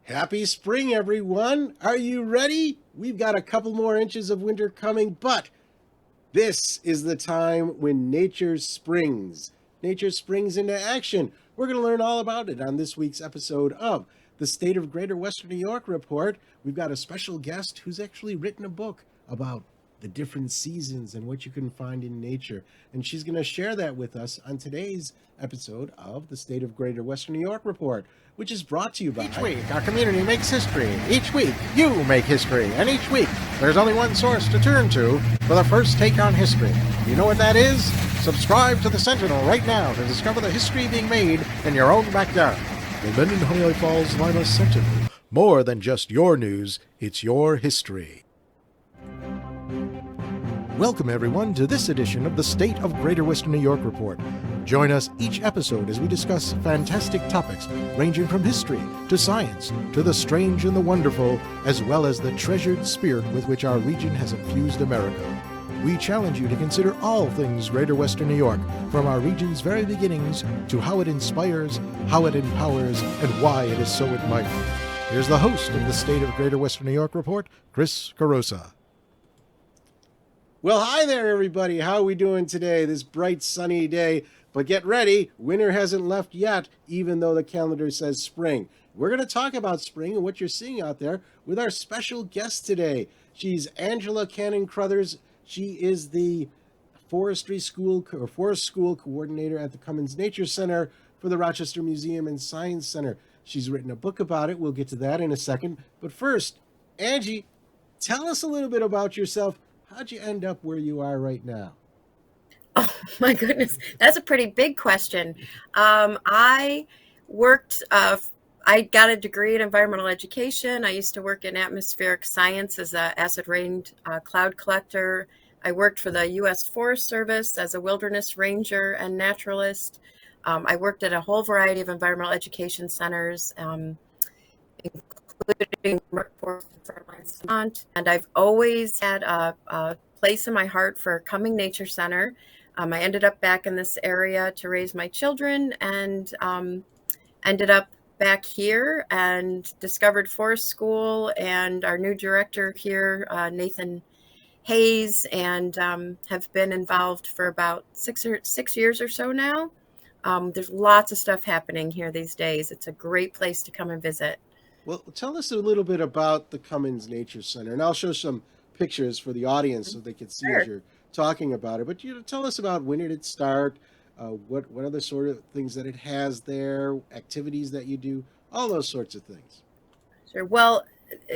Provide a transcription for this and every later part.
Happy spring, everyone. Are you ready? We've got a couple more inches of winter coming, but this is the time when nature springs. Nature springs into action. We're going to learn all about it on this week's episode of the State of Greater Western New York Report. We've got a special guest who's actually written a book about the different seasons and what you can find in nature. And she's going to share that with us on today's episode of the State of Greater Western New York Report, which is brought to you by... Each week, our community makes history. Each week, you make history. And each week, there's only one source to turn to for the first take on history. You know what that is? Subscribe to the Sentinel right now to discover the history being made in your own backyard. The Linden Honeoye Falls Lima Sentinel. More than just your news, it's your history. Welcome, everyone, to this edition of the State of Greater Western New York Report. Join us each episode as we discuss fantastic topics ranging from history to science to the strange and the wonderful, as well as the treasured spirit with which our region has infused America. We challenge you to consider all things Greater Western New York, from our region's very beginnings to how it inspires, how it empowers, and why it is so admired. Here's the host of the State of Greater Western New York Report, Chris Carosa. Well, hi there, everybody. How are we doing today, this bright, sunny day? But get ready, winter hasn't left yet, even though the calendar says spring. We're going to talk about spring and what you're seeing out there with our special guest today. She's Angie Cannon-Crothers. She is the Forest School Coordinator at the Cummins Nature Center for the Rochester Museum and Science Center. She's written a book about it. We'll get to that in a second. But first, Angie, tell us a little bit about yourself. How'd you end up where you are right now? Oh, my goodness. That's a pretty big question. I got a degree in environmental education. I used to work in atmospheric science as an acid rain cloud collector. I worked for the U.S. Forest Service as a wilderness ranger and naturalist. I worked at a whole variety of environmental education centers, including Workforce and Frontlines Vermont. And I've always had a place in my heart for Cummins Nature Center. I ended up back in this area to raise my children and ended up back here and discovered Forest School and our new director here, Nathan Hayes, and have been involved for about 6 years or so now. There's lots of stuff happening here these days. It's a great place to come and visit. Well, tell us a little bit about the Cummins Nature Center, and I'll show some pictures for the audience so they can see Sure. as you're talking about it. But tell us about when did it start, what are the sort of things that it has there, activities that you do, all those sorts of things. Sure. Well,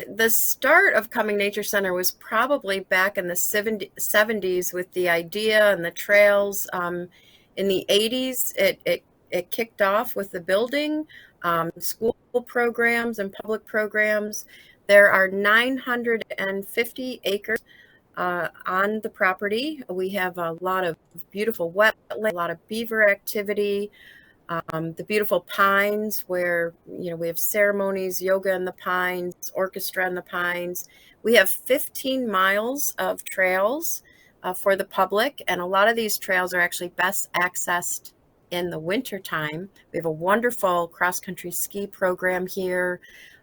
the start of Cummins Nature Center was probably back in the 70s with the idea and the trails. In the 80s, it kicked off with the building, school programs and public programs. There are 950 acres on the property. We have a lot of beautiful wetland, a lot of beaver activity, the beautiful pines where, we have ceremonies, yoga in the pines, orchestra in the pines. We have 15 miles of trails for the public, and a lot of these trails are actually best accessed in the wintertime. We have a wonderful cross-country ski program here,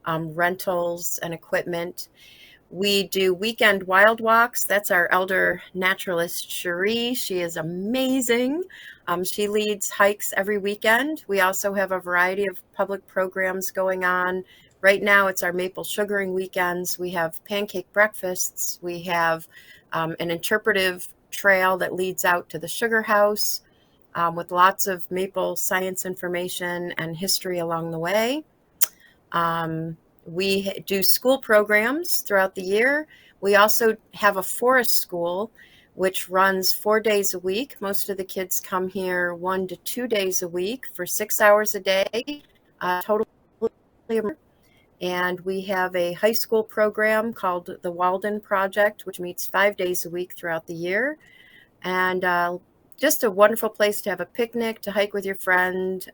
rentals and equipment. We do weekend wild walks. That's our elder naturalist, Cherie. She is amazing. She leads hikes every weekend. We also have a variety of public programs going on. Right now, it's our maple sugaring weekends. We have pancake breakfasts. We have an interpretive trail that leads out to the sugar house with lots of maple science information and history along the way. We do school programs throughout the year. We also have a forest school, which runs 4 days a week. Most of the kids come here 1 to 2 days a week for 6 hours a day, totally. And we have a high school program called the Walden Project, which meets 5 days a week throughout the year. And just a wonderful place to have a picnic, to hike with your friend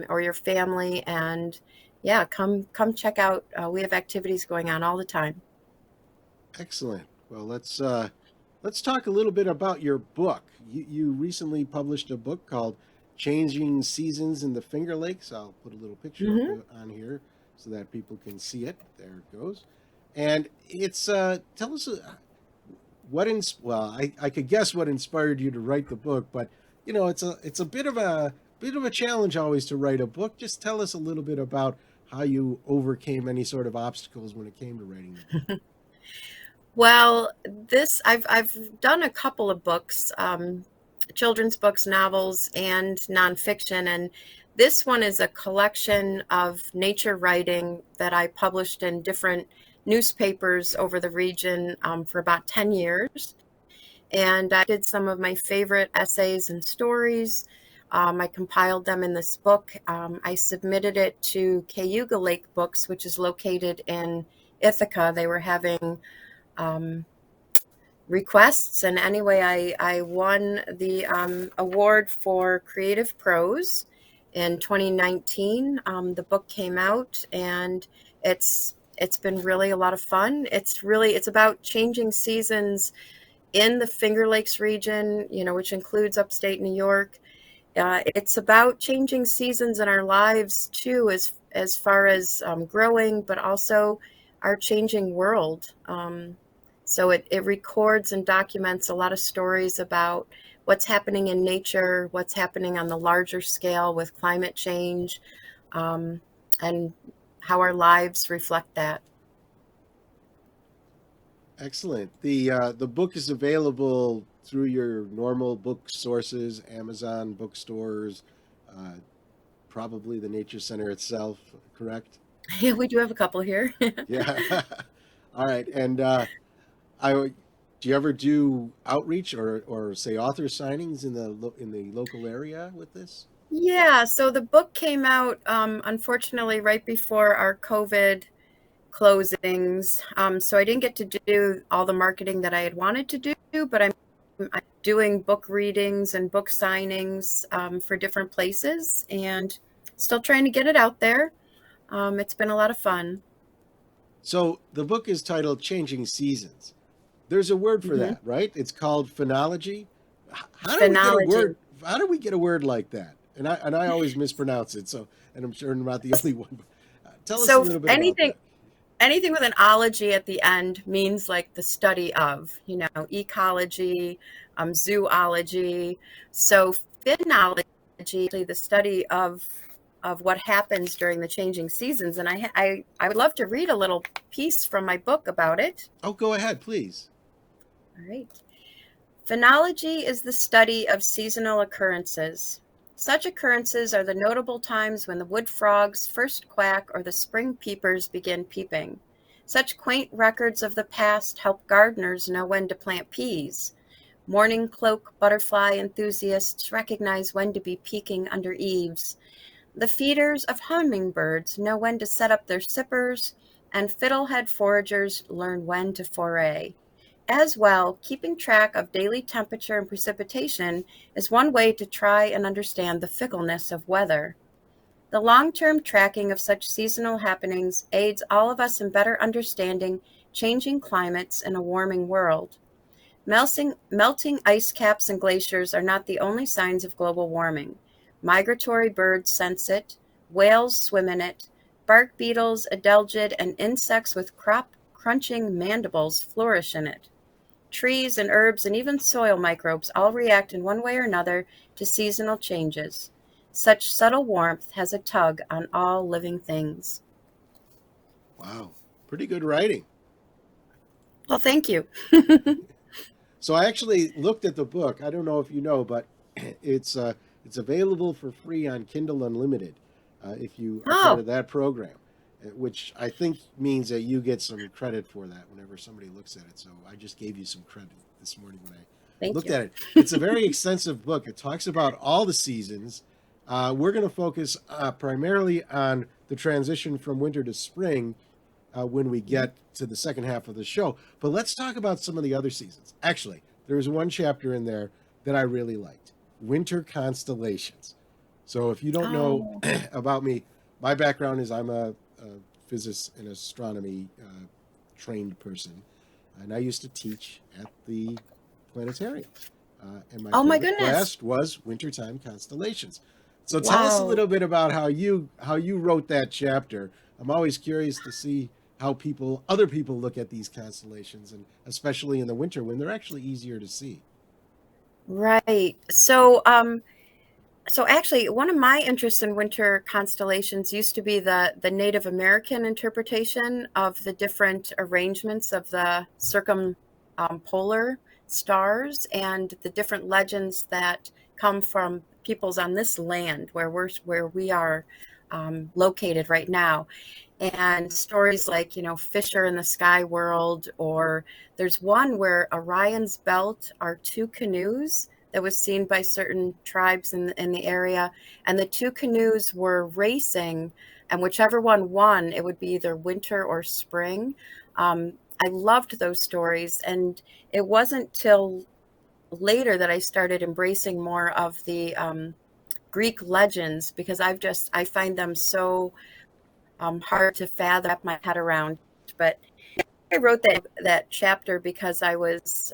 or your family. And yeah, come check out. We have activities going on all the time. Excellent. Well, let's talk a little bit about your book. You recently published a book called Changing Seasons in the Finger Lakes. I'll put a little picture on here so that people can see it. There it goes. And it's tell us I could guess what inspired you to write the book, but it's a bit of a challenge always to write a book. Just tell us a little bit about how you overcame any sort of obstacles when it came to writing the book. Well, I've done a couple of books, children's books, novels, and nonfiction, and this one is a collection of nature writing that I published in different newspapers over the region for about 10 years. And I did some of my favorite essays and stories. I compiled them in this book. I submitted it to Cayuga Lake Books, which is located in Ithaca. They were having requests, and anyway, I won the award for creative prose in 2019. The book came out, and it's been really a lot of fun. It's about changing seasons in the Finger Lakes region, which includes upstate New York. It's about changing seasons in our lives too, as far as growing, but also our changing world. So it records and documents a lot of stories about what's happening in nature, what's happening on the larger scale with climate change, and how our lives reflect that. Excellent. The book is available through your normal book sources, Amazon bookstores, probably the Nature Center itself, correct? Yeah, we do have a couple here. Yeah. All right. And do you ever do outreach or say author signings in the local area with this? Yeah, so the book came out unfortunately right before our COVID closings. So I didn't get to do all the marketing that I had wanted to do, but I'm doing book readings and book signings for different places, and still trying to get it out there. It's been a lot of fun. So the book is titled Changing Seasons. There's a word for that, right? It's called phenology. How do we get a word? How do we get a word like that? And I always mispronounce it. So, and I'm sure I'm not the only one. Tell us a little bit about that. Anything with an ology at the end means like the study of, ecology, zoology. So phenology, the study of what happens during the changing seasons. And I would love to read a little piece from my book about it. Oh, go ahead, please. All right. Phenology is the study of seasonal occurrences. Such occurrences are the notable times when the wood frogs first quack or the spring peepers begin peeping. Such quaint records of the past help gardeners know when to plant peas. Morning cloak butterfly enthusiasts recognize when to be peeking under eaves. The feeders of hummingbirds know when to set up their sippers, and fiddlehead foragers learn when to foray. As well, keeping track of daily temperature and precipitation is one way to try and understand the fickleness of weather. The long-term tracking of such seasonal happenings aids all of us in better understanding changing climates in a warming world. Melting ice caps and glaciers are not the only signs of global warming. Migratory birds sense it, whales swim in it, bark beetles, adelgid, and insects with crop-crunching mandibles flourish in it. Trees and herbs and even soil microbes all react in one way or another to seasonal changes. Such subtle warmth has a tug on all living things. Wow, pretty good writing. Well, thank you. So I actually looked at the book. I don't know if you know, but it's available for free on Kindle Unlimited if you are part of that program, which I think means that you get some credit for that whenever somebody looks at it. So I just gave you some credit this morning when I looked at it. It's a very extensive book. It talks about all the seasons. We're going to focus primarily on the transition from winter to spring when we get to the second half of the show. But let's talk about some of the other seasons. Actually, there was one chapter in there that I really liked. Winter Constellations. So if you don't know about me, my background is I'm a physics and astronomy trained person, and I used to teach at the planetarium. And my favorite class was Wintertime Constellations. So tell us a little bit about how you wrote that chapter I'm always curious to see how other people look at these constellations, and especially in the winter when they're actually easier to see. Right. So actually, one of my interests in winter constellations used to be the Native American interpretation of the different arrangements of the circumpolar stars and the different legends that come from peoples on this land where we are located right now. And stories like, Fisher in the Sky World, or there's one where Orion's Belt are two canoes that was seen by certain tribes in the area. And the two canoes were racing, and whichever one won, it would be either winter or spring. I loved those stories. And it wasn't till later that I started embracing more of the Greek legends, because I find them so hard to fathom my head around. But I wrote that chapter because I was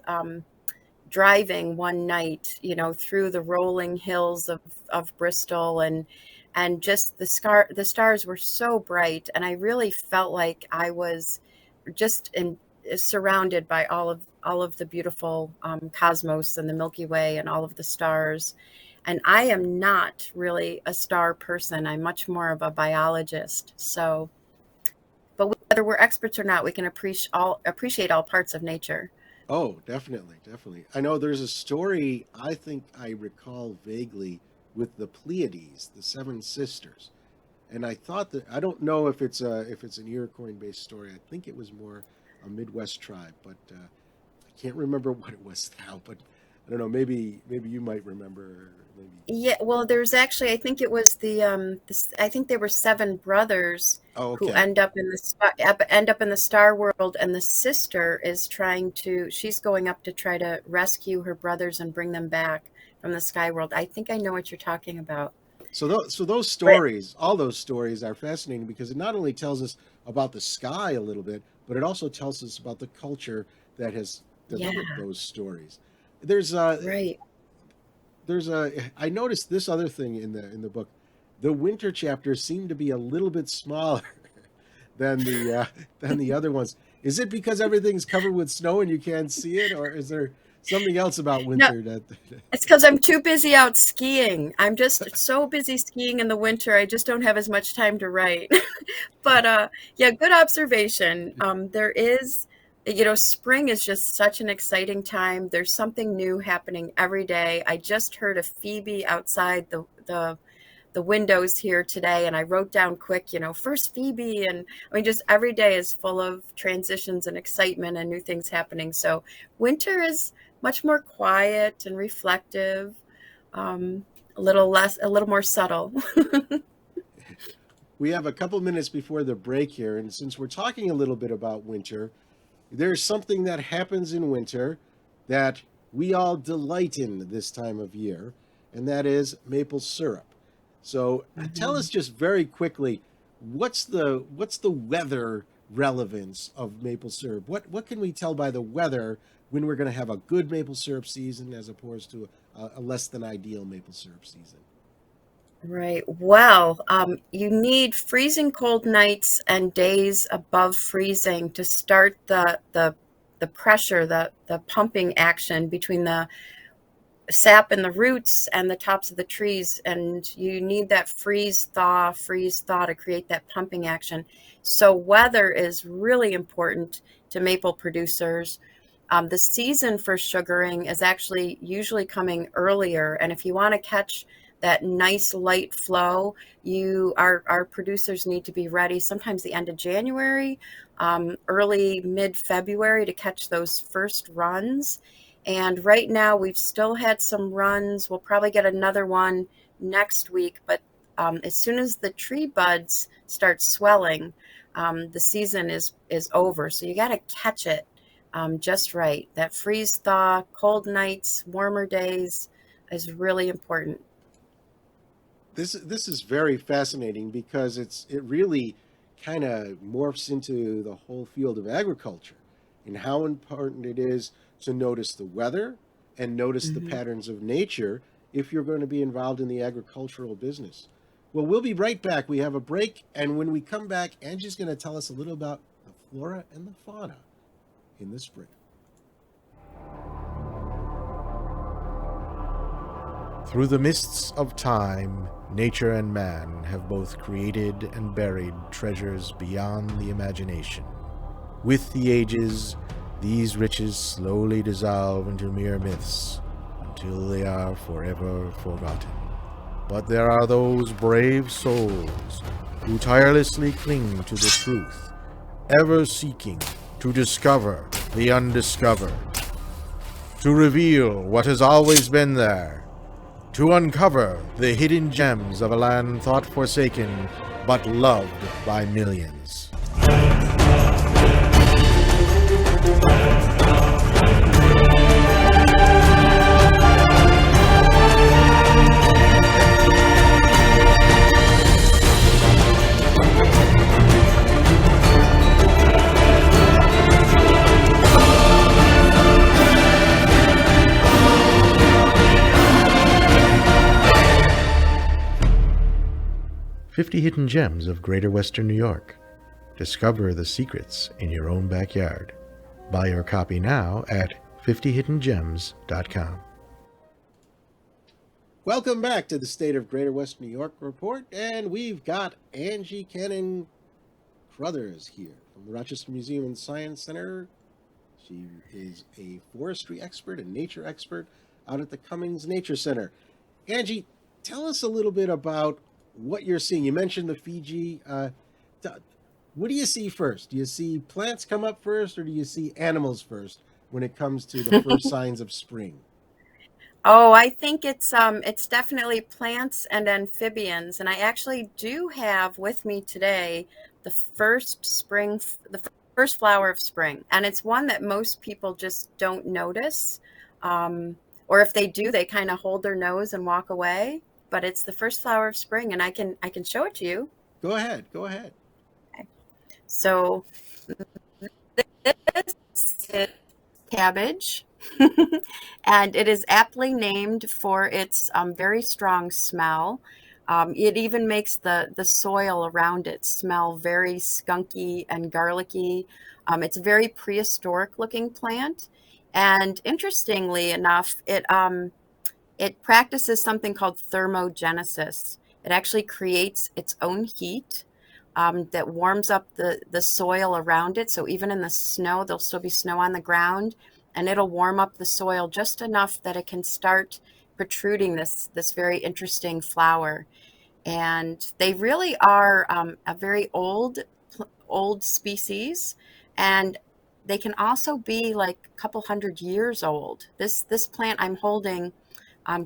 driving one night, through the rolling hills of Bristol, and just the stars were so bright, and I really felt like I was just surrounded by all of the beautiful cosmos and the Milky Way and all of the stars. And I am not really a star person. I'm much more of a biologist. So, but whether we're experts or not, we can appreciate all parts of nature. Oh, definitely, definitely. I know there's a story I think I recall vaguely with the Pleiades, the seven sisters. And I thought that I don't know if it's an Iroquois based story. I think it was more a Midwest tribe, but I can't remember what it was now. But I don't know. Maybe you might remember. Maybe. Yeah, well, there's actually, I think it was I think there were seven brothers Oh, who okay. end up in the star world, and the sister is she's going up to try to rescue her brothers and bring them back from the sky world. I think I know what you're talking about. So those But stories, all those stories, are fascinating because it not only tells us about the sky a little bit, but it also tells us about the culture that has developed yeah, those stories. There's uh, right. I noticed this other thing in the book. The winter chapters seem to be a little bit smaller than the other ones. Is it because everything's covered with snow and you can't see it, or is there something else about No, winter that? it's because I'm too busy out skiing. I'm just so busy skiing in the winter. I just don't have as much time to write. But yeah, good observation. There is, spring is just such an exciting time. There's something new happening every day. I just heard a phoebe outside the windows here today, and I wrote down quick, first phoebe, and I mean, just every day is full of transitions and excitement and new things happening. So winter is much more quiet and reflective, a little more subtle. We have a couple minutes before the break here, and since we're talking a little bit about winter, there's something that happens in winter that we all delight in this time of year, and that is maple syrup. So tell us just very quickly, what's the weather relevance of maple syrup? What can we tell by the weather when we're going to have a good maple syrup season as opposed to a less than ideal maple syrup season? Right. Well, you need freezing cold nights and days above freezing to start the pressure, the pumping action between the sap in the roots and the tops of the trees. And you need that freeze thaw to create that pumping action. So weather is really important to maple producers. The season for sugaring is actually usually coming earlier. And if you want to catch that nice light flow, our producers need to be ready sometimes the end of January, early mid-February, to catch those first runs. And right now we've still had some runs. We'll probably get another one next week, but as soon as the tree buds start swelling, the season is over. So you got to catch it just right. That freeze thaw, cold nights, warmer days is really important. This is very fascinating because it really kind of morphs into the whole field of agriculture and how important it is to notice the weather and notice the Mhm. patterns of nature if you're going to be involved in the agricultural business. Well, we'll be right back. We have a break, and when we come back, Angie's going to tell us a little about the flora and the fauna in the spring. Through the mists of time, nature and man have both created and buried treasures beyond the imagination. With the ages, these riches slowly dissolve into mere myths until they are forever forgotten. But there are those brave souls who tirelessly cling to the truth, ever seeking to discover the undiscovered, to reveal what has always been there, to uncover the hidden gems of a land thought forsaken but loved by millions. 50 Hidden Gems of Greater Western New York. Discover the secrets in your own backyard. Buy your copy now at 50hiddengems.com. Welcome back to the State of Greater Western New York report, and we've got Angie Cannon-Crothers here from the Rochester Museum and Science Center. She is a forestry expert and nature expert out at the Cummins Nature Center. Angie, tell us a little bit about what you're seeing. You mentioned the Fiji. What do you see first? Do you see plants come up first, or do you see animals first when it comes to the first signs of spring? Oh, I think it's definitely plants and amphibians, and I actually do have with me today the first flower of spring, and it's one that most people just don't notice, or if they do, they kind of hold their nose and walk away. But it's the first flower of spring, and I can show it to you. Go ahead. Okay. So this is cabbage, and it is aptly named for its very strong smell. It even makes the soil around it smell very skunky and garlicky. It's a very prehistoric looking plant, and interestingly enough, it practices something called thermogenesis. It actually creates its own heat that warms up the soil around it. So even in the snow, there'll still be snow on the ground, and it'll warm up the soil just enough that it can start protruding this very interesting flower. And they really are a very old species, and they can also be like a couple hundred years old. This plant I'm holding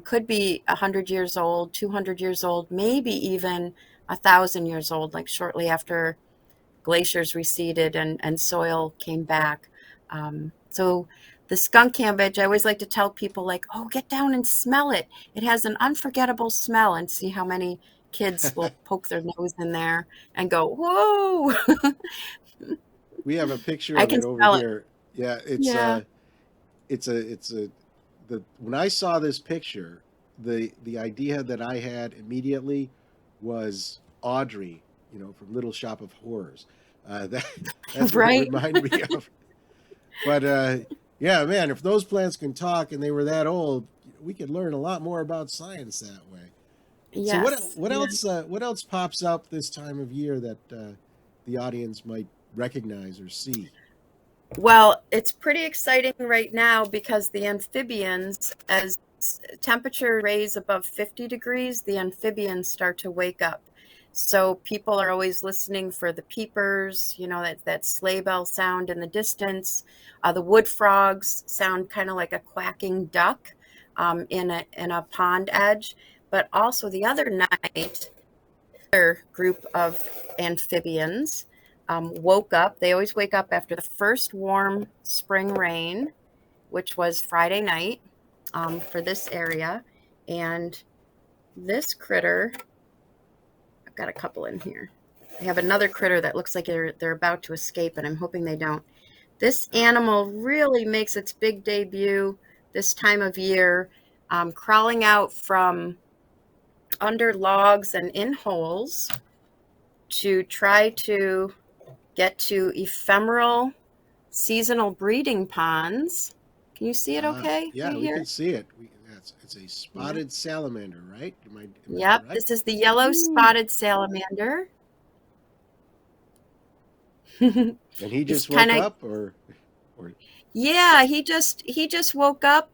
could be 100 years old, 200 years old, maybe even 1,000 years old, like shortly after glaciers receded and soil came back. So the skunk cabbage, I always like to tell people, like, oh, get down and smell it. It has an unforgettable smell, and see how many kids will poke their nose in there and go, whoa. We have a picture of it over here. Yeah, when I saw this picture, the idea that I had immediately was Audrey, from Little Shop of Horrors. That's right. what it reminded me of. But yeah, man, if those plants can talk and they were that old, we could learn a lot more about science that way. Yes. So what else pops up this time of year that the audience might recognize or see? Well, it's pretty exciting right now because the amphibians, as temperature raise above 50 degrees, the amphibians start to wake up. So people are always listening for the peepers, that sleigh bell sound in the distance. The wood frogs sound kind of like a quacking duck in a pond edge. But also the other night, another group of amphibians woke up. They always wake up after the first warm spring rain, which was Friday night for this area. And this critter, I've got a couple in here. I have another critter that looks like they're about to escape, and I'm hoping they don't. This animal really makes its big debut this time of year, crawling out from under logs and in holes to try to get to ephemeral seasonal breeding ponds. Can you see it okay Yeah, right we here? can see it. It's a spotted salamander, right? Am I Yep, correct? this is the yellow spotted salamander. And he He's just kind woke of, up, or yeah, he just woke up.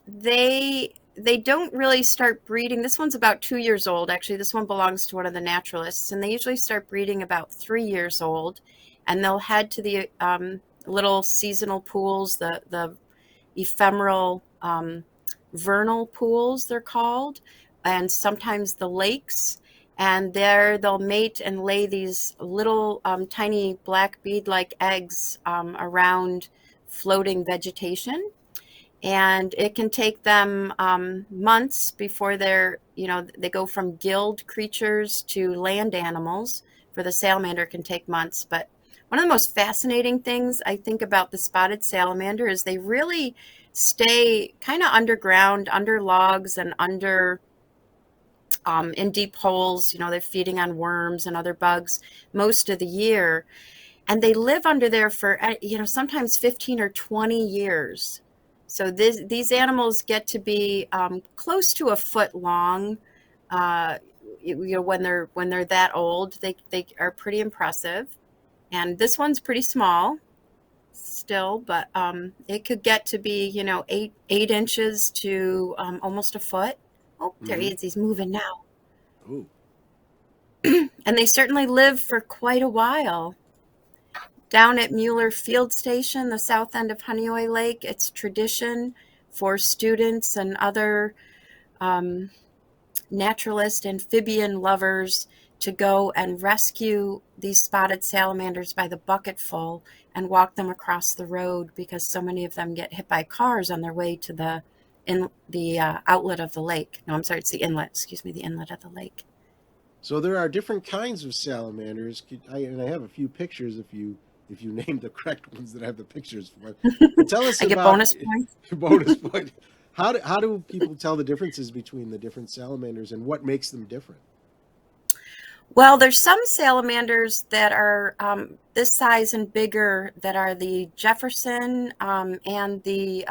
They don't really start breeding. This one's about 2 years old. Actually, this one belongs to one of the naturalists, and they usually start breeding about 3 years old, and they'll head to the little seasonal pools, the ephemeral vernal pools, they're called, and sometimes the lakes. And there they'll mate and lay these little tiny black bead-like eggs around floating vegetation. And it can take them months before they go from gilled creatures to land animals. For the salamander, it can take months. But one of the most fascinating things I think about the spotted salamander is they really stay kind of underground, under logs and under in deep holes. They're feeding on worms and other bugs most of the year. And they live under there for, sometimes 15 or 20 years. So these animals get to be close to a foot long. When they're that old, they are pretty impressive. And this one's pretty small still, but it could get to be 8 inches to almost a foot. Oh, there he is. He's moving now. Ooh. And they certainly live for quite a while. Down at Mueller Field Station, the south end of Honeoye Lake, it's tradition for students and other naturalist amphibian lovers to go and rescue these spotted salamanders by the bucketful and walk them across the road, because so many of them get hit by cars on their way to the outlet of the lake. No, I'm sorry, it's the inlet. Excuse me, the inlet of the lake. So there are different kinds of salamanders, and I have a few pictures if you name the correct ones that I have the pictures for. But tell us I get about bonus points. bonus point. How do people tell the differences between the different salamanders and what makes them different? Well, there's some salamanders that are this size and bigger that are the Jefferson and the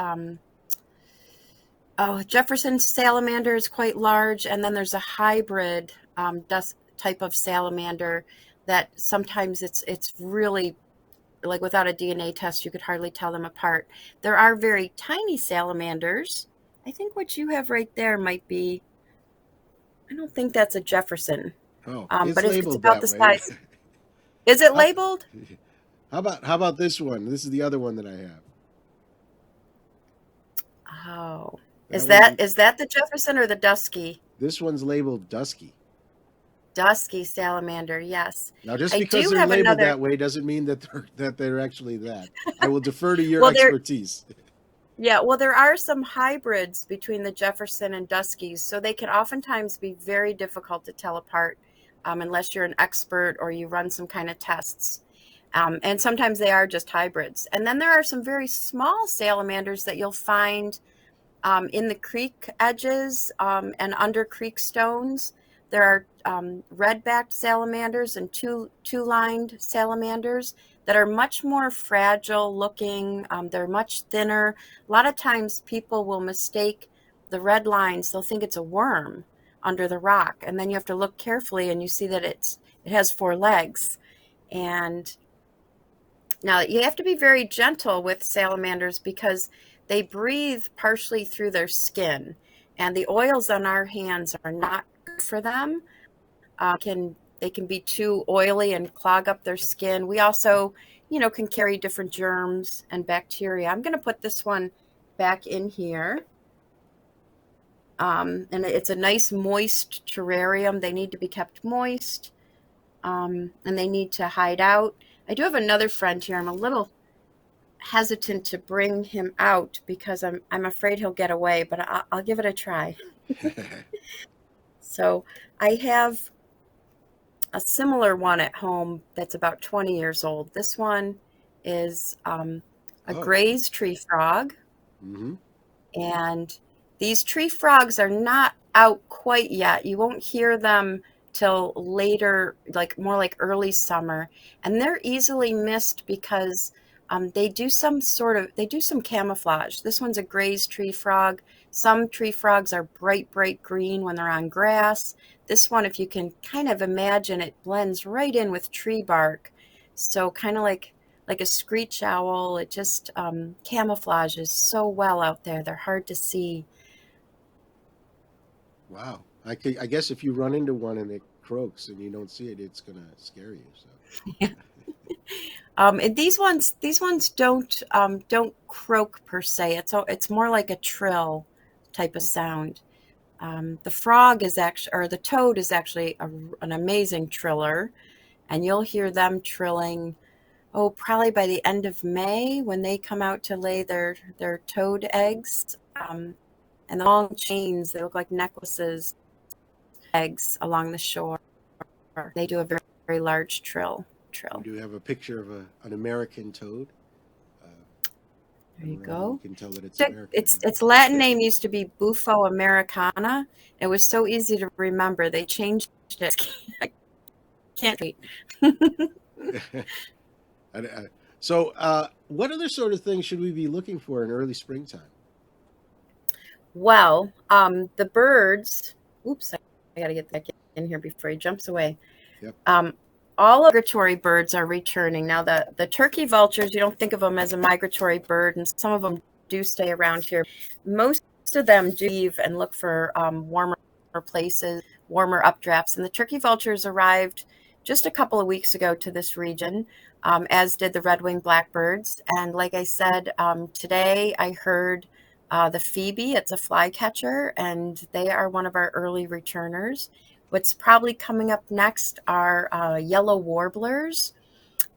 Jefferson salamander is quite large, and then there's a hybrid type of salamander that sometimes it's really, like, without a DNA test, you could hardly tell them apart. There are very tiny salamanders. I think what you have right there might be, I don't think that's a Jefferson. Oh, But it's labeled about that the way. size. Is it How- labeled? How about this one? This is the other one that I have. Oh, That is that the Jefferson or the Dusky? This one's labeled Dusky. Dusky salamander, yes. Now, just I because do they're have labeled another. that way doesn't mean that they're actually that. I will defer to your Well, expertise. yeah, well, there are some hybrids between the Jefferson and Duskies, so they can oftentimes be very difficult to tell apart unless you're an expert or you run some kind of tests. And sometimes they are just hybrids. And then there are some very small salamanders that you'll find in the creek edges and under creek stones. There are red-backed salamanders and two-lined salamanders that are much more fragile looking. They're much thinner. A lot of times people will mistake the red lines. They'll think it's a worm under the rock. And then you have to look carefully and you see that it has 4 legs. And now you have to be very gentle with salamanders because they breathe partially through their skin. And the oils on our hands are not good for them. They can be too oily and clog up their skin. We also, can carry different germs and bacteria. I'm going to put this one back in here. And it's a nice moist terrarium. They need to be kept moist. And they need to hide out. I do have another friend here. I'm a little hesitant to bring him out because I'm afraid he'll get away, but I'll give it a try. So I have a similar one at home that's about 20 years old. This one is a grazed tree frog. Mm-hmm. And these tree frogs are not out quite yet. You won't hear them till later, like more like early summer, and they're easily missed because they do some camouflage. This one's a grazed tree frog. Some tree frogs are bright green when they're on grass. This one, if you can kind of imagine, it blends right in with tree bark. So kind of like a screech owl. It just camouflages so well out there. They're hard to see. Wow. I guess if you run into one and it croaks and you don't see it, it's gonna scare you. So And these ones don't croak per se. It's more like a trill type of sound. The frog is actually, or the toad is actually an amazing triller, and you'll hear them trilling. Oh, probably by the end of May when they come out to lay their toad eggs. And the long chains, they look like necklaces, eggs along the shore. They do a very large trill. we do have a picture of an American toad. There you You go. can tell that it's American. Its Latin name used to be Bufo americana. It was so easy to remember. They changed it. I can't wait. So, what other sort of things should we be looking for in early springtime? Well, the birds. Oops, I got to get back in here before he jumps away. Yep. All migratory birds are returning. Now, the turkey vultures, you don't think of them as a migratory bird, and some of them do stay around here. Most of them do leave and look for warmer places, warmer updrafts. And the turkey vultures arrived just a couple of weeks ago to this region, as did the red-winged blackbirds. And like I said, today I heard the phoebe. It's a flycatcher, and they are one of our early returners. What's probably coming up next are yellow warblers,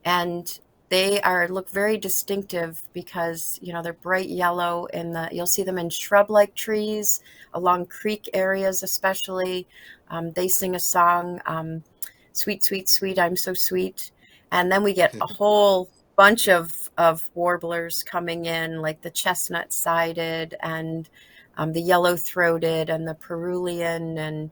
and they look very distinctive because they're bright yellow, and you'll see them in shrub-like trees along creek areas, especially. They sing a song, "Sweet, sweet, sweet, I'm so sweet," and then we get a whole bunch of warblers coming in, like the chestnut-sided and the yellow-throated and the cerulean, and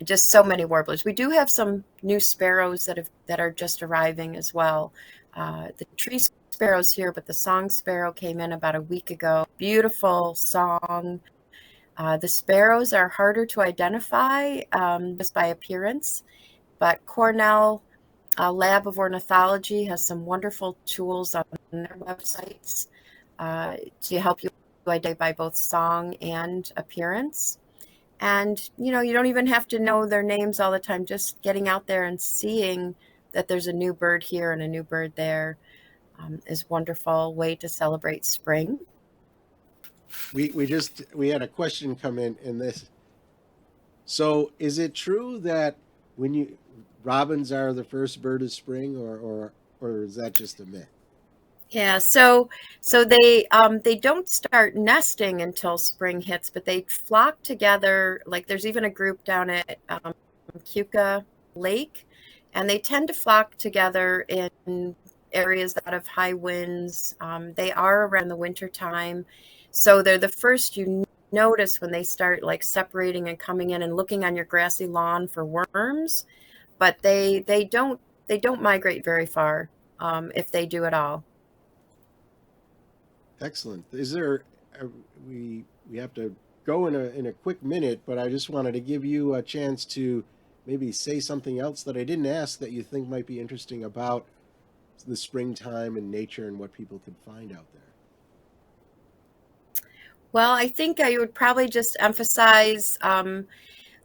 just so many warblers. We do have some new sparrows that are just arriving as well. The tree sparrows here, but the song sparrow came in about a week ago. Beautiful song. The sparrows are harder to identify just by appearance, but Cornell Lab of Ornithology has some wonderful tools on their websites to help you identify both song and appearance. And, you don't even have to know their names all the time. Just getting out there and seeing that there's a new bird here and a new bird there is a wonderful way to celebrate spring. We had a question come in this. So, is it true that robins are the first bird of spring, or is that just a myth? Yeah, so they don't start nesting until spring hits, but they flock together. Like there's even a group down at Keuka Lake, and they tend to flock together in areas that have high winds. They are around the winter time, so they're the first you notice when they start like separating and coming in and looking on your grassy lawn for worms. But they don't migrate very far, if they do at all. Excellent. Is there? We have to go in a quick minute, but I just wanted to give you a chance to maybe say something else that I didn't ask that you think might be interesting about the springtime and nature and what people could find out there. Well, I think I would probably just emphasize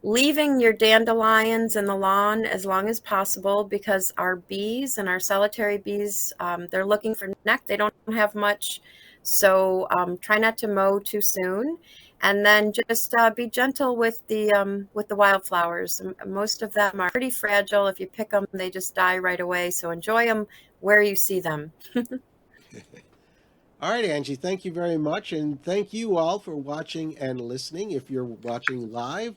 leaving your dandelions in the lawn as long as possible, because our bees and our solitary bees, they're looking for nectar. They don't have much. So try not to mow too soon, and then just be gentle with the wildflowers. Most of them are pretty fragile. If you pick them, they just die right away. So enjoy them where you see them. All right, Angie, thank you very much, and thank you all for watching and listening. If you're watching live,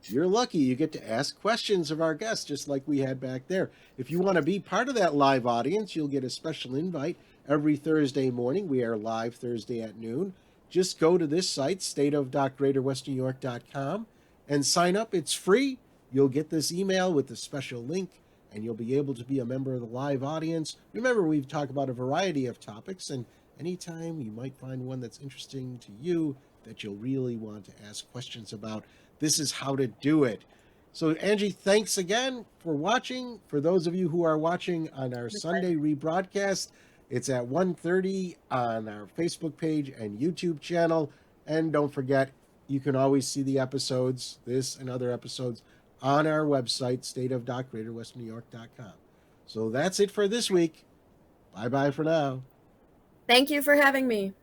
you're lucky. You get to ask questions of our guests, just like we had back there. If you want to be part of that live audience, you'll get a special invite. Every Thursday morning, we are live Thursday at noon. just go to this site, stateof.greaterwestnewyork.com, and sign up. It's free. You'll get this email with the special link, and you'll be able to be a member of the live audience. Remember, we've talked about a variety of topics, and anytime you might find one that's interesting to you that you'll really want to ask questions about, this is how to do it. So, Angie, thanks again for watching. For those of you who are watching on our Sunday rebroadcast, it's at 1:30 on our Facebook page and YouTube channel. And don't forget, you can always see the episodes, this and other episodes, on our website, stateof.greaterwestnewyork.com. So that's it for this week. Bye-bye for now. Thank you for having me.